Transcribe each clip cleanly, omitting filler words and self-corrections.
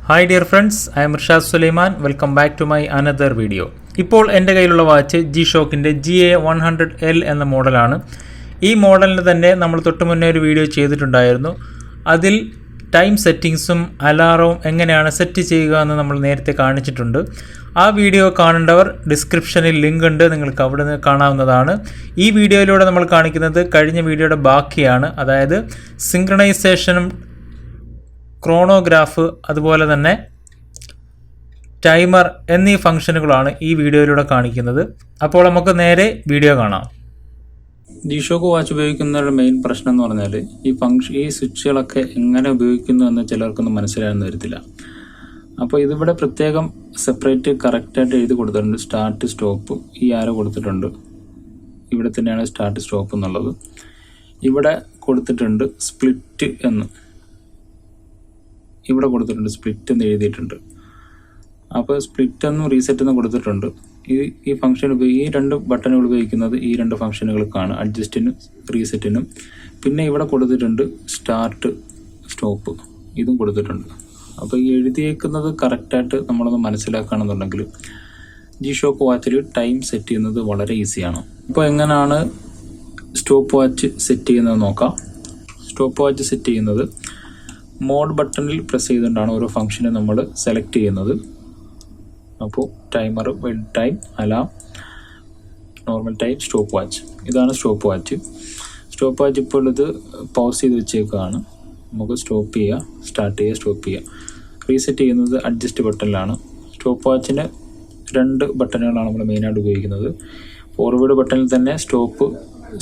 Hi dear friends, I am IrshadSulaiman. Welcome back to my another video. ഇപ്പോൾ എൻ്റെ കയ്യിലുള്ള watch G-Shockൻ്റെ GA-100L എന്ന മോഡലാണ്. ഈ മോഡലിന് തന്നെ നമ്മൾ തൊട്ട് മുന്നേ ഒരു വീഡിയോ ചെയ്തിട്ടുണ്ടായിരുന്നു. അതിൽ ടൈം സെറ്റിങ്സും അലാറവും എങ്ങനെയാണ് സെറ്റ് ചെയ്യുക എന്ന് നമ്മൾ നേരത്തെ കാണിച്ചിട്ടുണ്ട്. ആ വീഡിയോ കാണേണ്ടവർ ഡിസ്ക്രിപ്ഷനിൽ ലിങ്ക് ഉണ്ട്, നിങ്ങൾക്ക് അവിടെ നിന്ന് കാണാവുന്നതാണ്. ഈ വീഡിയോയിലൂടെ നമ്മൾ കാണിക്കുന്നത് കഴിഞ്ഞ വീഡിയോയുടെ ബാക്കിയാണ്, അതായത് സിങ്ക്രണൈസേഷനും ക്രോണോഗ്രാഫ് അതുപോലെ തന്നെ ടൈമർ എന്നീ ഫംഗ്ഷനുകളാണ് ഈ വീഡിയോയിലൂടെ കാണിക്കുന്നത്. അപ്പോൾ നമുക്ക് നേരെ വീഡിയോ കാണാം. G-Shock വാച്ച് ഉപയോഗിക്കുന്നവരുടെ മെയിൻ പ്രശ്നം എന്ന് പറഞ്ഞാൽ ഈ സ്വിച്ചുകളൊക്കെ എങ്ങനെ ഉപയോഗിക്കുന്നു എന്ന് ചിലർക്കൊന്നും മനസ്സിലായെന്ന് വരത്തില്ല. അപ്പോൾ ഇതിവിടെ പ്രത്യേകം സെപ്പറേറ്റ് കറക്റ്റായിട്ട് എഴുതി കൊടുത്തിട്ടുണ്ട്. സ്റ്റാർട്ട് സ്റ്റോപ്പ് ഈ ആരോ കൊടുത്തിട്ടുണ്ട്. ഇവിടെ തന്നെയാണ് സ്റ്റാർട്ട് സ്റ്റോപ്പ് എന്നുള്ളത്. ഇവിടെ കൊടുത്തിട്ടുണ്ട് സ്പ്ലിറ്റ് എന്ന്, ഇവിടെ കൊടുത്തിട്ടുണ്ട് സ്പ്ലിറ്റ് എന്ന് എഴുതിയിട്ടുണ്ട്. അപ്പോൾ സ്പ്ലിറ്റ് എന്നും റീസെറ്റ് എന്നും കൊടുത്തിട്ടുണ്ട്. ഈ ഫംഗ്ഷൻ ഈ രണ്ട് ബട്ടണുകൾ ഉപയോഗിക്കുന്നത് ഈ രണ്ട് ഫംഗ്ഷനുകൾക്കാണ്, അഡ്ജസ്റ്റിനും റീസെറ്റിനും. പിന്നെ ഇവിടെ കൊടുത്തിട്ടുണ്ട് സ്റ്റാർട്ട് സ്റ്റോപ്പ്, ഇതും കൊടുത്തിട്ടുണ്ട്. അപ്പോൾ ഈ എഴുതിയേക്കുന്നത് കറക്റ്റായിട്ട് നമ്മളൊന്ന് മനസ്സിലാക്കുകയാണെന്നുണ്ടെങ്കിൽ G-Shock വാച്ചിൽ ടൈം സെറ്റ് ചെയ്യുന്നത് വളരെ ഈസിയാണ്. ഇപ്പോൾ എങ്ങനെയാണ് സ്റ്റോപ്പ് വാച്ച് സെറ്റ് ചെയ്യുന്നത് നോക്കാം. സ്റ്റോപ്പ് വാച്ച് സെറ്റ് ചെയ്യുന്നത് മോഡ് ബട്ടണിൽ പ്രസ് ചെയ്തുകൊണ്ടാണ് ഓരോ ഫംഗ്ഷനെ നമ്മൾ സെലക്ട് ചെയ്യുന്നത്. അപ്പോൾ timer, wed time, alarm, normal time, stop watch. ഇതാണ് സ്റ്റോപ്പ് വാച്ച്. സ്റ്റോപ്പ് വാച്ച് ഇപ്പോൾ ഇത് പൗസ് ചെയ്ത് വെച്ചേക്കുകയാണ്. നമുക്ക് സ്റ്റോപ്പ് ചെയ്യുക, സ്റ്റാർട്ട് ചെയ്യുക, സ്റ്റോപ്പ് ചെയ്യുക. റീസെറ്റ് ചെയ്യുന്നത് അഡ്ജസ്റ്റ് ബട്ടണിലാണ്. സ്റ്റോപ്പ് വാച്ചിന് രണ്ട് ബട്ടണുകളാണ് നമ്മൾ മെയിനായിട്ട് ഉപയോഗിക്കുന്നത്. ഫോർവേഡ് ബട്ടണിൽ തന്നെ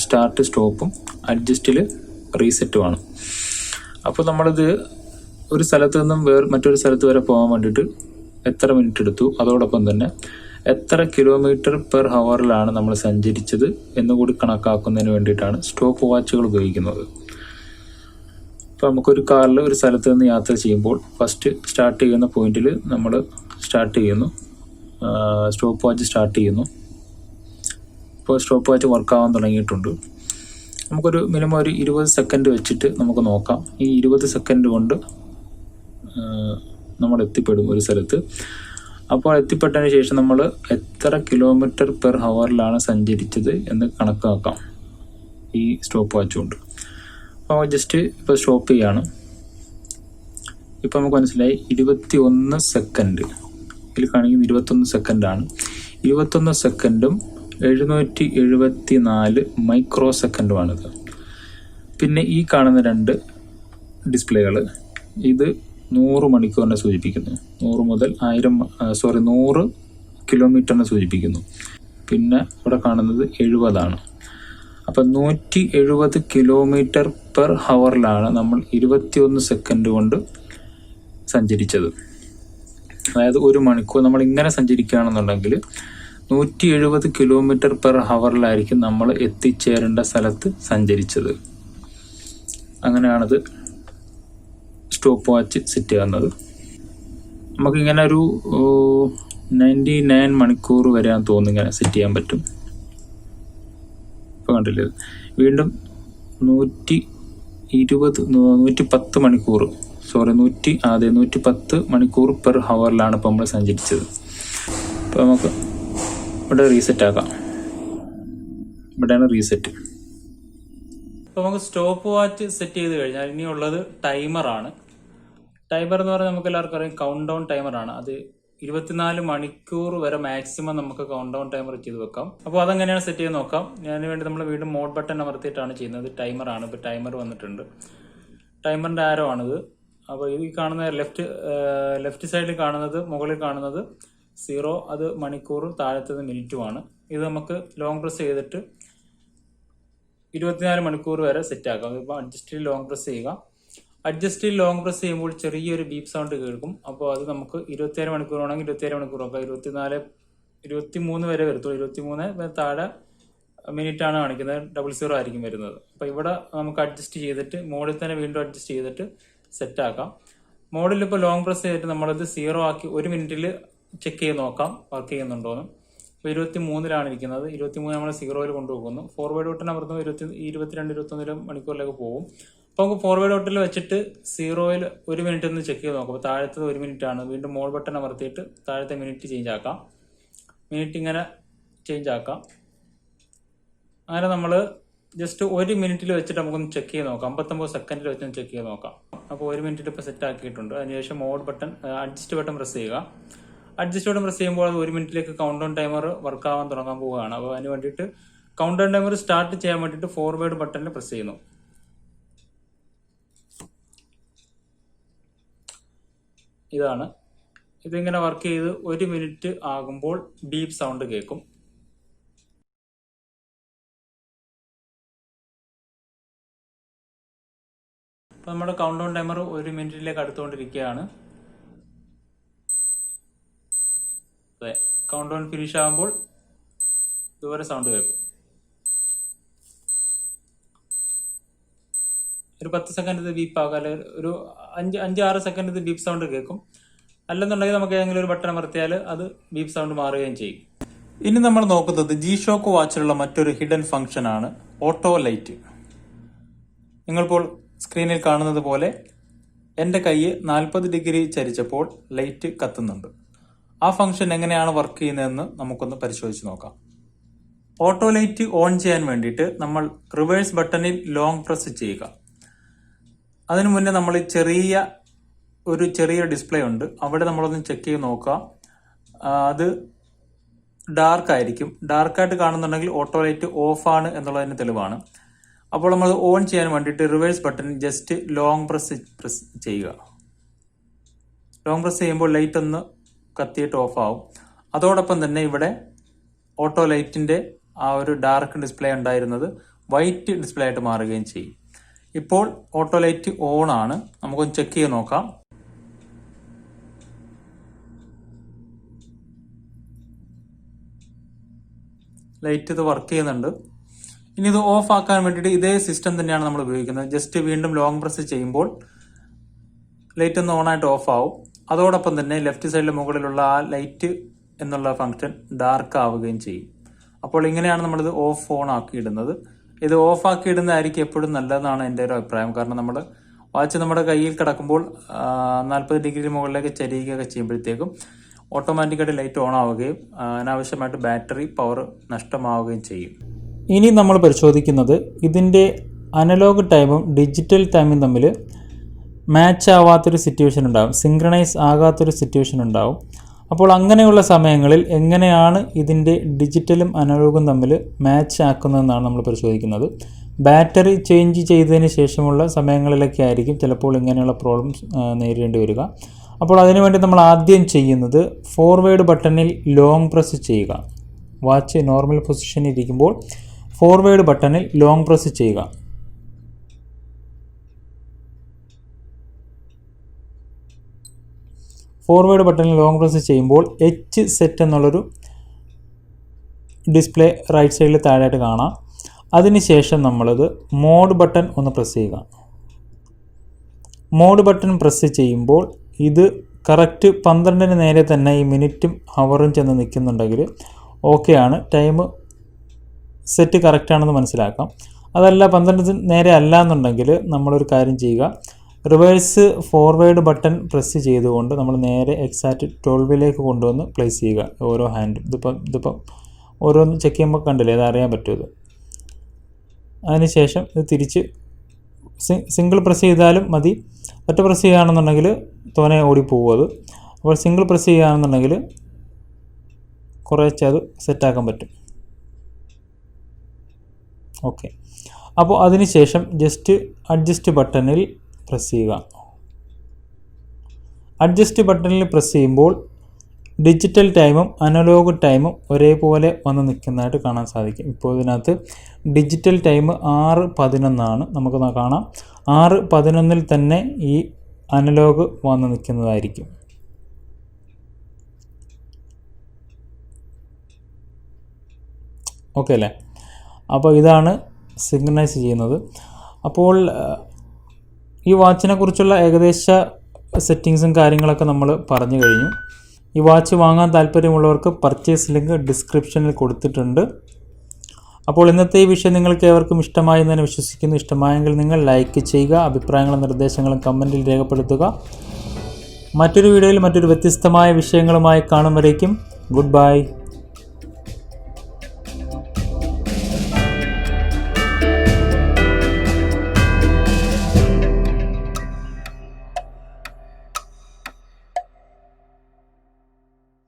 സ്റ്റാർട്ട് സ്റ്റോപ്പും അഡ്ജസ്റ്റിൽ റീസെറ്റുമാണ്. അപ്പോൾ നമ്മളിത് ഒരു സ്ഥലത്ത് നിന്നും മറ്റൊരു സ്ഥലത്ത് വരെ പോകാൻ വേണ്ടിയിട്ട് എത്ര മിനിറ്റ് എടുത്തു, അതോടൊപ്പം തന്നെ എത്ര കിലോമീറ്റർ പെർ ഹവറിലാണ് നമ്മൾ സഞ്ചരിച്ചത് എന്നുകൂടി കണക്കാക്കുന്നതിന് വേണ്ടിയിട്ടാണ് സ്റ്റോപ്പ് വാച്ചുകൾ ഉപയോഗിക്കുന്നത്. ഇപ്പോൾ നമുക്കൊരു കാറിൽ ഒരു സ്ഥലത്ത് നിന്ന് യാത്ര ചെയ്യുമ്പോൾ ഫസ്റ്റ് സ്റ്റാർട്ട് ചെയ്യുന്ന പോയിന്റിൽ നമ്മൾ സ്റ്റാർട്ട് ചെയ്യുന്നു, സ്റ്റോപ്പ് വാച്ച് സ്റ്റാർട്ട് ചെയ്യുന്നു. ഇപ്പോൾ സ്റ്റോപ്പ് വാച്ച് വർക്കാവാൻ തുടങ്ങിയിട്ടുണ്ട്. നമുക്കൊരു മിനിമം ഒരു 20 സെക്കൻഡ് വെച്ചിട്ട് നമുക്ക് നോക്കാം. ഈ 20 സെക്കൻഡ് കൊണ്ട് നമ്മൾ എത്തിപ്പെടും ഒരു സ്ഥലത്ത്. അപ്പോൾ എത്തിപ്പെട്ടതിന് ശേഷം നമ്മൾ എത്ര കിലോമീറ്റർ പെർ ഹവറിലാണ് സഞ്ചരിച്ചത് എന്ന് കണക്കാക്കാം ഈ സ്റ്റോപ്പ് വാച്ച് കൊണ്ട്. അപ്പോൾ ജസ്റ്റ് ഇപ്പോൾ സ്റ്റോപ്പ് ചെയ്യാണ്. ഇപ്പോൾ നമുക്ക് മനസ്സിലായി 21 സെക്കൻഡ്. ഇതിൽ കാണിക്കുന്നത് 21 സെക്കൻഡാണ്. 21 സെക്കൻഡും 774 മൈക്രോ സെക്കൻഡുമാണിത്. പിന്നെ ഈ കാണുന്ന രണ്ട് ഡിസ്പ്ലേകൾ, ഇത് 100 മണിക്കൂറിനെ സൂചിപ്പിക്കുന്നു. 100 കിലോമീറ്ററിനെ സൂചിപ്പിക്കുന്നു. പിന്നെ ഇവിടെ കാണുന്നത് 70 അപ്പം 170 കിലോമീറ്റർ പെർ ഹവറിലാണ് നമ്മൾ 21 സെക്കൻഡ് കൊണ്ട് സഞ്ചരിച്ചത്. അതായത് ഒരു മണിക്കൂർ നമ്മൾ ഇങ്ങനെ സഞ്ചരിക്കുകയാണെന്നുണ്ടെങ്കിൽ 170 കിലോമീറ്റർ പെർ ഹവറിലായിരിക്കും നമ്മൾ എത്തിച്ചേരേണ്ട സ്ഥലത്ത് സഞ്ചരിച്ചത്. അങ്ങനെയാണത് സ്റ്റോപ്പ് വാച്ച് സെറ്റ് ചെയ്യുന്നത്. നമുക്കിങ്ങനെ ഒരു 99 മണിക്കൂർ വരെയാന്ന് തോന്നുന്നു ഇങ്ങനെ സെറ്റ് ചെയ്യാൻ പറ്റും. ഇപ്പോൾ കണ്ടില്ലേ, വീണ്ടും 110 മണിക്കൂർ 110 മണിക്കൂർ പെർ ഹവറിലാണ് ഇപ്പോൾ നമ്മൾ സഞ്ചരിച്ചത്. ഇപ്പോൾ നമുക്ക് ഇവിടെ റീസെറ്റ് ആക്കാം. ഇവിടെയാണ് റീസെറ്റ്. അപ്പോൾ നമുക്ക് സ്റ്റോപ്പ് വാച്ച് സെറ്റ് ചെയ്ത് കഴിഞ്ഞാൽ ഇനിയുള്ളത് ടൈമറാണ്. ടൈമർ എന്ന് പറഞ്ഞാൽ നമുക്ക് എല്ലാവർക്കും അറിയാം കൗണ്ട് ഡൗൺ ടൈമറാണ്. അത് 24 മണിക്കൂർ വരെ മാക്സിമം നമുക്ക് കൗണ്ട് ഡൗൺ ടൈമർ ചെയ്ത് വെക്കാം. അപ്പോൾ അതെങ്ങനെയാണ് സെറ്റ് ചെയ്ത് നോക്കാം. അതിന് വേണ്ടി നമ്മൾ വീണ്ടും മോഡ് ബട്ടൺ അമർത്തിയിട്ടാണ് ചെയ്യുന്നത്. ടൈമറാണ്. ഇപ്പോൾ ടൈമർ വന്നിട്ടുണ്ട്. ടൈമറിൻ്റെ ആരോ ആണിത്. അപ്പോൾ ഈ കാണുന്ന ലെഫ്റ്റ് സൈഡിൽ കാണുന്നത്, മുകളിൽ കാണുന്നത് 0, അത് മണിക്കൂറും താഴത്തത് മിനിറ്റുമാണ്. ഇത് നമുക്ക് ലോങ് പ്രസ് ചെയ്തിട്ട് 24 മണിക്കൂർ വരെ സെറ്റ് ആക്കാം. ഇപ്പോൾ അഡ്ജസ്റ്റിൽ ലോങ് പ്രസ് ചെയ്യുക. അഡ്ജസ്റ്റിൽ ലോങ് പ്രസ് ചെയ്യുമ്പോൾ ചെറിയൊരു ബീപ്പ് സൗണ്ട് കേൾക്കും. അപ്പോൾ അത് നമുക്ക് 27 മണിക്കൂർ ആണെങ്കിൽ 27 മണിക്കൂർ നോക്കാം. 23 വരെ വരത്തുള്ളൂ. 23 താഴെ മിനിറ്റാണ് കാണിക്കുന്നത്. 00 ആയിരിക്കും വരുന്നത്. അപ്പോൾ ഇവിടെ നമുക്ക് അഡ്ജസ്റ്റ് ചെയ്തിട്ട് മോഡിൽ തന്നെ വീണ്ടും അഡ്ജസ്റ്റ് ചെയ്തിട്ട് സെറ്റ് ആക്കാം. മോഡിൽ ഇപ്പോൾ ലോങ് പ്രസ് ചെയ്തിട്ട് നമ്മളത് 0 ആക്കി 1 മിനിറ്റിൽ ചെക്ക് ചെയ്ത് നോക്കാം വർക്ക് ചെയ്യുന്നുണ്ടോയെന്ന്. ഇപ്പോൾ 23 ഇരിക്കുന്നത്. 23 നമ്മൾ 0 കൊണ്ടുപോകുന്നു. ഫോർവേഡ് ബട്ടൺ അമർത്തുമ്പോൾ 22, 21 മണിക്കൂറിലേക്ക് പോകും. അപ്പോൾ നമുക്ക് ഫോർവേഡ് ബട്ടണിൽ വെച്ചിട്ട് 0-ൽ 1 മിനിറ്റ് ഒന്ന് ചെക്ക് ചെയ്ത് നോക്കാം. അപ്പോൾ താഴത്തത് 1 മിനിറ്റ് ആണ്. വീണ്ടും മോൾ ബട്ടൺ അമർത്തിയിട്ട് താഴത്തെ മിനിറ്റ് ചേഞ്ച് ആക്കാം. മിനിറ്റ് ഇങ്ങനെ ചേഞ്ച് ആക്കാം. അങ്ങനെ നമ്മൾ ജസ്റ്റ് 1 മിനിറ്റിൽ വെച്ചിട്ട് നമുക്കൊന്ന് ചെക്ക് ചെയ്ത് നോക്കാം. 59 സെക്കൻഡിൽ വെച്ചൊന്ന് ചെക്ക് ചെയ്ത് നോക്കാം. അപ്പോൾ 1 മിനിറ്റിൽ ഇപ്പോൾ സെറ്റ് ആക്കിയിട്ടുണ്ട്. അതിനുശേഷം mode button adjust button press ചെയ്യുക. അഡ്ജസ്റ്റ് ബട്ടൺ പ്രസ് ചെയ്യുമ്പോൾ അത് 1 മിനിറ്റിലേക്ക് കൗണ്ട് ഡൗൺ ടൈമർ വർക്ക് ആവാൻ തുടങ്ങാൻ പോവുകയാണ്. അപ്പോൾ അതിന് വേണ്ടിയിട്ട് കൗണ്ട് ഡൗൺ ടൈമർ സ്റ്റാർട്ട് ചെയ്യാൻ വേണ്ടിയിട്ട് ഫോർവേഡ് ബട്ടണിൽ പ്രസ് ചെയ്യുന്നു. ഇതാണ് ഇതിങ്ങനെ വർക്ക് ചെയ്ത് 1 മിനിറ്റ് ആകുമ്പോൾ ബീപ്പ് സൗണ്ട് കേൾക്കും. അപ്പോൾ നമ്മുടെ കൗണ്ട് ഡൗൺ ടൈമർ 1 മിനിറ്റിലേക്ക് അടുത്തുകൊണ്ടിരിക്കുകയാണ്. അതെ, കൗണ്ട് ഡൗൺ ഫിനിഷ് ആകുമ്പോൾ ഇതുവരെ സൗണ്ട് കേൾക്കും. ഒരു 10 സെക്കൻഡ് ഇത് ബീപ്പ് ആകുക, അല്ലെങ്കിൽ ഒരു 5-6 സെക്കൻഡ് ഇത് ബീപ്പ് സൗണ്ട് കേൾക്കും. അല്ലെന്നുണ്ടെങ്കിൽ നമുക്ക് ഏതെങ്കിലും ഒരു ബട്ടൺ അമർത്തിയാൽ അത് ബീപ്പ് സൗണ്ട് മാറുകയും ചെയ്യും. ഇനി നമ്മൾ നോക്കുന്നത് G-Shock വാച്ചിലുള്ള മറ്റൊരു ഹിഡൻ ഫംഗ്ഷൻ ആണ് ഓട്ടോ ലൈറ്റ്. നിങ്ങളിപ്പോൾ സ്ക്രീനിൽ കാണുന്നത് പോലെ എൻ്റെ കൈ 40 ഡിഗ്രി ചരിച്ചപ്പോൾ ലൈറ്റ് കത്തുന്നുണ്ട്. ആ ഫംഗ്ഷൻ എങ്ങനെയാണ് വർക്ക് ചെയ്യുന്നതെന്ന് നമുക്കൊന്ന് പരിശോധിച്ച് നോക്കാം. ഓട്ടോ ലൈറ്റ് ഓൺ ചെയ്യാൻ വേണ്ടിയിട്ട് നമ്മൾ റിവേഴ്സ് ബട്ടണിൽ ലോങ് പ്രസ് ചെയ്യുക. അതിനു മുന്നേ നമ്മൾ ചെറിയ ഡിസ്പ്ലേ ഉണ്ട്, അവിടെ നമ്മളൊന്ന് ചെക്ക് ചെയ്ത് നോക്കുക. അത് ഡാർക്ക് ആയിരിക്കും. ഡാർക്കായിട്ട് കാണുന്നുണ്ടെങ്കിൽ ഓട്ടോ ലൈറ്റ് ഓഫ് ആണ് എന്നുള്ളതിന് തെളിവാണ്. അപ്പോൾ നമ്മൾ ഓൺ ചെയ്യാൻ വേണ്ടിയിട്ട് reverse button just long press ചെയ്യുക. ലോങ് പ്രസ് ചെയ്യുമ്പോൾ ലൈറ്റ് ഒന്ന് കത്തിയിട്ട് ഓഫ് ആവും. അതോടൊപ്പം തന്നെ ഇവിടെ ഓട്ടോ ലൈറ്റിൻ്റെ ആ ഒരു ഡാർക്ക് ഡിസ്പ്ലേ ഉണ്ടായിരുന്നത് വൈറ്റ് ഡിസ്പ്ലേ ആയിട്ട് മാറുകയും ചെയ്യും. ഇപ്പോൾ ഓട്ടോ ലൈറ്റ് ഓൺ ആണ്. നമുക്കൊന്ന് ചെക്ക് ചെയ്ത് നോക്കാം. ലൈറ്റ് ഇത് വർക്ക് ചെയ്യുന്നുണ്ട്. ഇനി ഇത് ഓഫ് ആക്കാൻ വേണ്ടിയിട്ട് ഇതേ സിസ്റ്റം തന്നെയാണ് നമ്മൾ ഉപയോഗിക്കുന്നത്. ജസ്റ്റ് വീണ്ടും ലോങ് പ്രസ് ചെയ്യുമ്പോൾ ലൈറ്റ് ഒന്ന് ഓണായിട്ട് ഓഫ് ആവും. അതോടൊപ്പം തന്നെ ലെഫ്റ്റ് സൈഡിലെ മുകളിലുള്ള ആ ലൈറ്റ് എന്നുള്ള ഫംഗ്ഷൻ ഡാർക്ക് ആവുകയും ചെയ്യും. അപ്പോൾ ഇങ്ങനെയാണ് നമ്മളിത് ഓഫ് ഓൺ ആക്കിയിടുന്നത്. ഇത് ഓഫ് ആക്കിയിടുന്നതായിരിക്കും എപ്പോഴും നല്ലതെന്നാണ് എൻ്റെ ഒരു അഭിപ്രായം. കാരണം നമ്മൾ വാച്ച് നമ്മുടെ കയ്യിൽ കിടക്കുമ്പോൾ 40 ഡിഗ്രി മുകളിലേക്ക് ചരിയുകയൊക്കെ ചെയ്യുമ്പോഴത്തേക്കും ഓട്ടോമാറ്റിക്കായിട്ട് ലൈറ്റ് ഓൺ ആവുകയും അനാവശ്യമായിട്ട് ബാറ്ററി പവർ നഷ്ടമാവുകയും ചെയ്യും. ഇനി നമ്മൾ പരിശോധിക്കുന്നത് ഇതിൻ്റെ അനലോഗ് ടൈമും ഡിജിറ്റൽ ടൈമും തമ്മിൽ മാച്ച് ആവാത്തൊരു സിറ്റുവേഷൻ ഉണ്ടാകും, സിങ്ക്രണൈസ് ആകാത്തൊരു സിറ്റുവേഷൻ ഉണ്ടാകും. അപ്പോൾ അങ്ങനെയുള്ള സമയങ്ങളിൽ എങ്ങനെയാണ് ഇതിൻ്റെ ഡിജിറ്റലും അനലോഗും തമ്മിൽ മാച്ച് ആക്കുന്നതെന്നാണ് നമ്മൾ പരിശോധിക്കുന്നത്. ബാറ്ററി ചേഞ്ച് ചെയ്തതിന് ശേഷമുള്ള സമയങ്ങളിലൊക്കെ ആയിരിക്കും ചിലപ്പോൾ ഇങ്ങനെയുള്ള പ്രോബ്ലംസ് നേരിടേണ്ടി വരിക. അപ്പോൾ അതിനുവേണ്ടി നമ്മൾ ആദ്യം ചെയ്യുന്നത് ഫോർവേഡ് ബട്ടണിൽ ലോങ് പ്രസ് ചെയ്യുക. വാച്ച് നോർമൽ പൊസിഷനിൽ ഇരിക്കുമ്പോൾ ഫോർവേഡ് ബട്ടണിൽ ലോങ് പ്രസ് ചെയ്യുക. ഫോർവേഡ് ബട്ടണിൽ ലോങ് പ്രസ് ചെയ്യുമ്പോൾ എച്ച് സെറ്റ് എന്നുള്ളൊരു ഡിസ്പ്ലേ റൈറ്റ് സൈഡിൽ താഴെയായിട്ട് കാണാം. അതിനുശേഷം നമ്മളത് മോഡ് ബട്ടൺ ഒന്ന് പ്രസ് ചെയ്യുക. മോഡ് ബട്ടൺ പ്രസ് ചെയ്യുമ്പോൾ ഇത് കറക്റ്റ് 12-ന് നേരെ തന്നെ ഈ മിനിറ്റും ഹവറും ചെന്ന് നിൽക്കുന്നുണ്ടെങ്കിൽ ഓക്കെ ആണ്, ടൈം സെറ്റ് കറക്റ്റാണെന്ന് മനസ്സിലാക്കാം. അതല്ല 12 നേരെ അല്ല എന്നുണ്ടെങ്കിൽ നമ്മളൊരു കാര്യം ചെയ്യുക, റിവേഴ്സ് ഫോർവേഡ് ബട്ടൺ പ്രസ് ചെയ്തുകൊണ്ട് നമ്മൾ നേരെ എക്സാക്റ്റ് 12-ലേക്ക് കൊണ്ടുവന്ന് പ്ലേസ് ചെയ്യുക ഓരോ ഹാൻഡും. ഇതിപ്പം ഓരോന്ന് ചെക്ക് ചെയ്യുമ്പോൾ കണ്ടില്ലേ, അത് അറിയാൻ പറ്റും. അതിനുശേഷം ഇത് തിരിച്ച് സിംഗിൾ പ്രസ് ചെയ്താലും മതി, ഒറ്റ പ്രസ് ചെയ്യുകയാണെന്നുണ്ടെങ്കിൽ തോനെ ഓടിപ്പോകും അത്. അപ്പോൾ സിംഗിൾ പ്രസ് ചെയ്യുകയാണെന്നുണ്ടെങ്കിൽ കുറേശ്ശെ അത് സെറ്റാക്കാൻ പറ്റും. ഓക്കെ, അപ്പോൾ അതിനുശേഷം ജസ്റ്റ് അഡ്ജസ്റ്റ് ബട്ടണിൽ പ്രസ് ചെയ്യുക. അഡ്ജസ്റ്റ് ബട്ടണിൽ പ്രസ് ചെയ്യുമ്പോൾ ഡിജിറ്റൽ ടൈമും അനലോഗ് ടൈമും ഒരേപോലെ വന്ന് നിൽക്കുന്നതായിട്ട് കാണാൻ സാധിക്കും. ഇപ്പോൾ ഇതിനകത്ത് ഡിജിറ്റൽ ടൈം 6:11 നമുക്ക് കാണാം. 6:11 തന്നെ ഈ അനലോഗ് വന്ന് നിൽക്കുന്നതായിരിക്കും. ഓക്കെ അല്ലേ? അപ്പോൾ ഇതാണ് സിങ്ക്രണൈസ് ചെയ്യുന്നത്. അപ്പോൾ ഈ വാച്ചിനെ കുറിച്ചുള്ള ഏകദേശ സെറ്റിങ്സും കാര്യങ്ങളൊക്കെ നമ്മൾ പറഞ്ഞു കഴിഞ്ഞു. ഈ വാച്ച് വാങ്ങാൻ താല്പര്യമുള്ളവർക്ക് പർച്ചേസ് ലിങ്ക് ഡിസ്ക്രിപ്ഷനിൽ കൊടുത്തിട്ടുണ്ട്. അപ്പോൾ ഇന്നത്തെ ഈ വിഷയം നിങ്ങൾക്ക് ഏവർക്കും ഇഷ്ടമായി എന്ന് തന്നെ വിശ്വസിക്കുന്നു. ഇഷ്ടമായെങ്കിൽ നിങ്ങൾ ലൈക്ക് ചെയ്യുക, അഭിപ്രായങ്ങളും നിർദ്ദേശങ്ങളും കമൻറ്റിൽ രേഖപ്പെടുത്തുക. മറ്റൊരു വീഡിയോയിൽ മറ്റൊരു വ്യത്യസ്തമായ വിഷയങ്ങളുമായി കാണും വരേക്കും ഗുഡ് ബൈ.